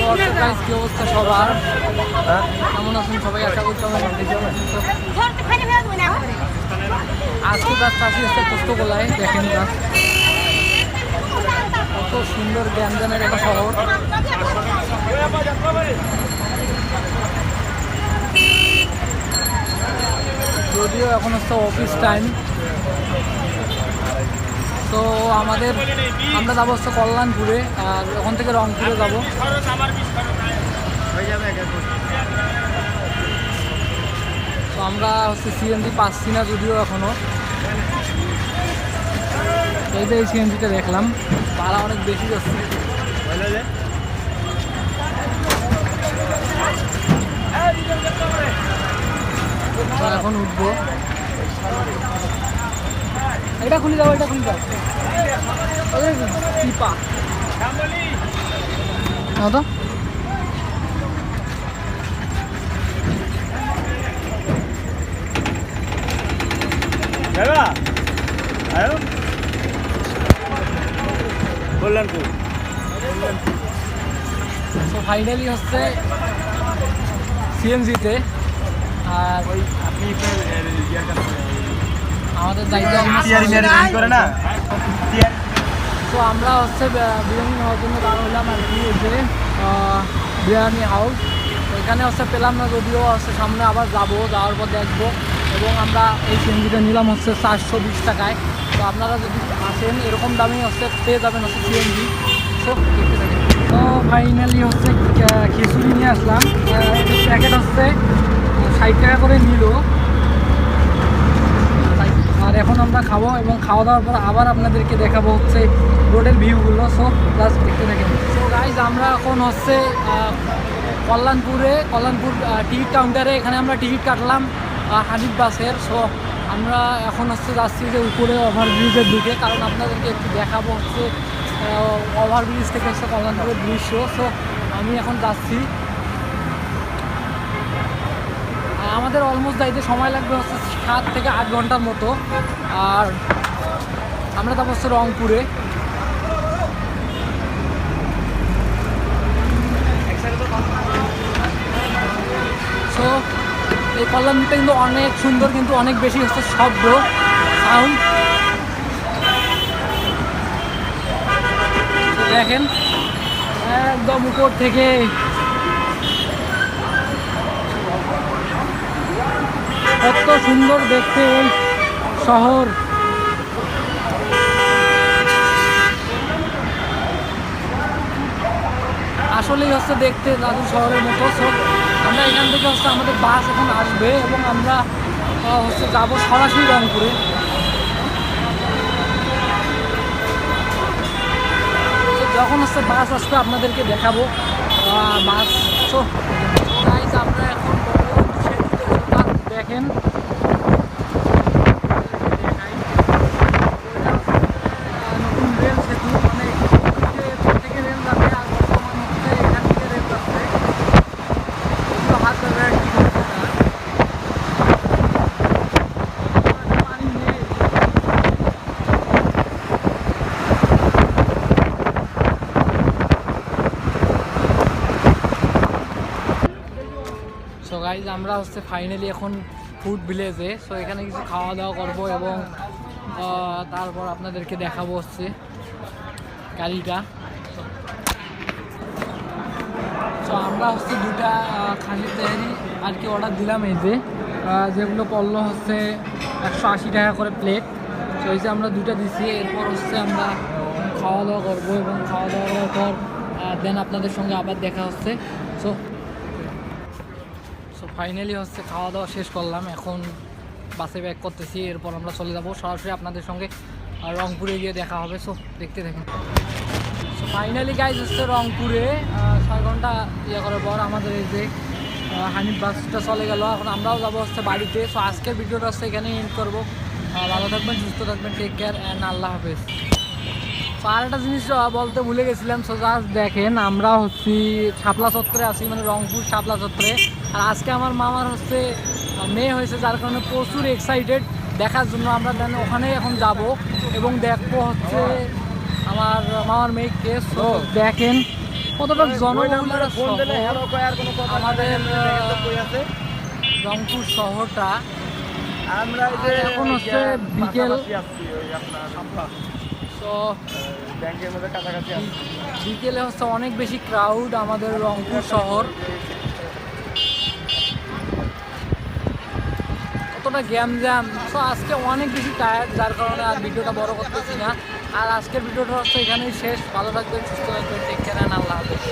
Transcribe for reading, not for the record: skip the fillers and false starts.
Guys কি অবস্থা সবার? কেমন আছেন সবাই? আশা করছি আজকে গাছ আসি হচ্ছে পোস্তগোলায়। দেখেন গাছ কত সুন্দর গ্যাঞ্জামের একটা শহর। যদিও এখন হচ্ছে অফিস টাইম, তো আমরা যাবো হচ্ছে কল্যাণপুরে, আর ওখান থেকে রংপুরে যাবো। তো আমরা হচ্ছে সিএনজি পাচ্ছি না যদিও এখনো। এই যে এই সিএনজিটা দেখলাম ভাড়া অনেক বেশি যাচ্ছে। এখন উঠবো। এটা খুলে যাবো, এটা খুলে যাবো। চিপা তো ফাইনালি হচ্ছে সিএনজিতে। আর ওই আমাদের দায়িত্ব করে না। তো আমরা হচ্ছে বিরিয়ানি নেওয়ার জন্য বার হলাম আর কি, যে বিরিয়ানি হাউস। এখানে হচ্ছে পেলাম না যদিও, হচ্ছে সামনে আবার যাওয়ার পর দেখবো। এবং আমরা এই সিএনজিটা নিলাম হচ্ছে 420 টাকায়। তো আপনারা যদি আসেন এরকম দামেই হচ্ছে পেয়ে যাবেন হচ্ছে সিএনজি। তো দেখতে থাকেন। তো ফাইনালি হচ্ছে খিচুড়ি নিয়ে আসলাম। প্যাকেট হচ্ছে 60 টাকা করে নিল। আর এখন আমরা খাবো এবং খাওয়া দাওয়ার পর আবার আপনাদেরকে দেখাবো হচ্ছে রোডের ভিউগুলো। সো প্লাস দেখতে থাকেন। সো গাইজ আমরা এখন হচ্ছে কল্যাণপুর টিকিট কাউন্টারে, এখানে আমরা টিকিট কাটলাম হানিফ বাসের। সো আমরা এখন হচ্ছে যাচ্ছি যে উপরে ওভারব্রিজের দিকে, কারণ আপনাদেরকে একটু দেখাবো হচ্ছে ওভারব্রিজ থেকে হচ্ছে কল্যাণপুরের দৃশ্য। সো আমি এখন যাচ্ছি। আমাদের অলমোস্ট যাইতে সময় লাগবে হচ্ছে 7 থেকে 8 ঘন্টার মতো। আর আমরা যাবো হচ্ছে রংপুরে। সো এই কল্যাণপুরটা কিন্তু অনেক সুন্দর, কিন্তু অনেক বেশি হচ্ছে শব্দ সাউন্ড। দেখেন একদম উপর থেকে কত সুন্দর দেখতে এই শহর। আসলেই হচ্ছে দেখতে জাদু শহরের মতো। সব আমরা এখান থেকে হচ্ছে আমাদের বাস এখন আসবে এবং আমরা হচ্ছে যাবো সরাসরি রংপুরে। যখন হচ্ছে বাস আসবে আপনাদেরকে দেখাবো বাস। তো আমরা এখন দেখেন নতুন রেল সেতু, মানে থেকে রেল যাবে। আর বর্তমান হচ্ছে এখান থেকে রেল যাচ্ছে। হাত ধরে পানি নেই। সো গাইজ আমরা হচ্ছে ফাইনালি এখন ফুড ভিলেজে। সো এখানে কিছু খাওয়া দাওয়া করবো এবং তারপর আপনাদেরকে দেখাবো হচ্ছে গাড়িটা। তো আমরা হচ্ছে দুটা খাসির তেহারি আর কি অর্ডার দিলাম, এই যেগুলো পড়লো হচ্ছে 180 টাকা করে প্লেট। তো এই যে আমরা দুটা দিচ্ছি। এরপর হচ্ছে আমরা খাওয়া দাওয়া করবো এবং খাওয়া দাওয়া করার পর দেন আপনাদের সঙ্গে আবার দেখা হচ্ছে। সো ফাইনালি হচ্ছে খাওয়া দাওয়া শেষ করলাম, এখন বাসে ব্যাক করতেছি। এরপর আমরা চলে যাব সরাসরি আপনাদের সঙ্গে রংপুরে গিয়ে দেখা হবে। সো দেখতে থাকেন। সো ফাইনালি গাইজ হচ্ছে রংপুরে 6 ঘন্টা করার পর আমাদের এই যে হানিফ বাসটা চলে গেল। এখন আমরাও যাবো হচ্ছে বাড়িতে। সো আজকের ভিডিওটা হচ্ছে এখানে এন্ড করবো। ভালো থাকবেন, সুস্থ থাকবেন, টেক কেয়ার অ্যান্ড আল্লাহ হাফেজ। তো আর একটা জিনিস বলতে ভুলে গেছিলাম। সো জাস্ট দেখেন আমরা হচ্ছি শাপলা চত্বরে আছি, মানে রংপুর শাপলা চত্বরে। আর আজকে আমার মামার হচ্ছে মেয়ে হয়েছে, যার কারণে প্রচুর এক্সাইটেড দেখার জন্য। আমরা ওখানেই এখন যাব এবং দেখবো হচ্ছে আমার মামার মেয়েকে। সো দেখেন কতটা জনবহুল ফোন দিলে হ্যালো কয় আর কোনো কথা আমাদের কই আছে রংপুর শহরটা। আমরা এই যে এখন হচ্ছে বিকেল। আসছি ওই আপনার তো ব্যাংকের মধ্যে কাছাকাছি আসছি। বিকেলে হচ্ছে অনেক বেশি ক্রাউড আমাদের রংপুর শহর। কতটা গ্যামজাম। সো আজকে অনেক বেশি টায়ার্ড, যার কারণে আর ভিডিওটা বড় করতেছি না। আর আজকের ভিডিওটা হচ্ছে এখানেই শেষ। ভালো থাকবেন, সুস্থ থাকবেন, টেক কেয়ার, আল্লাহ হাফেজ।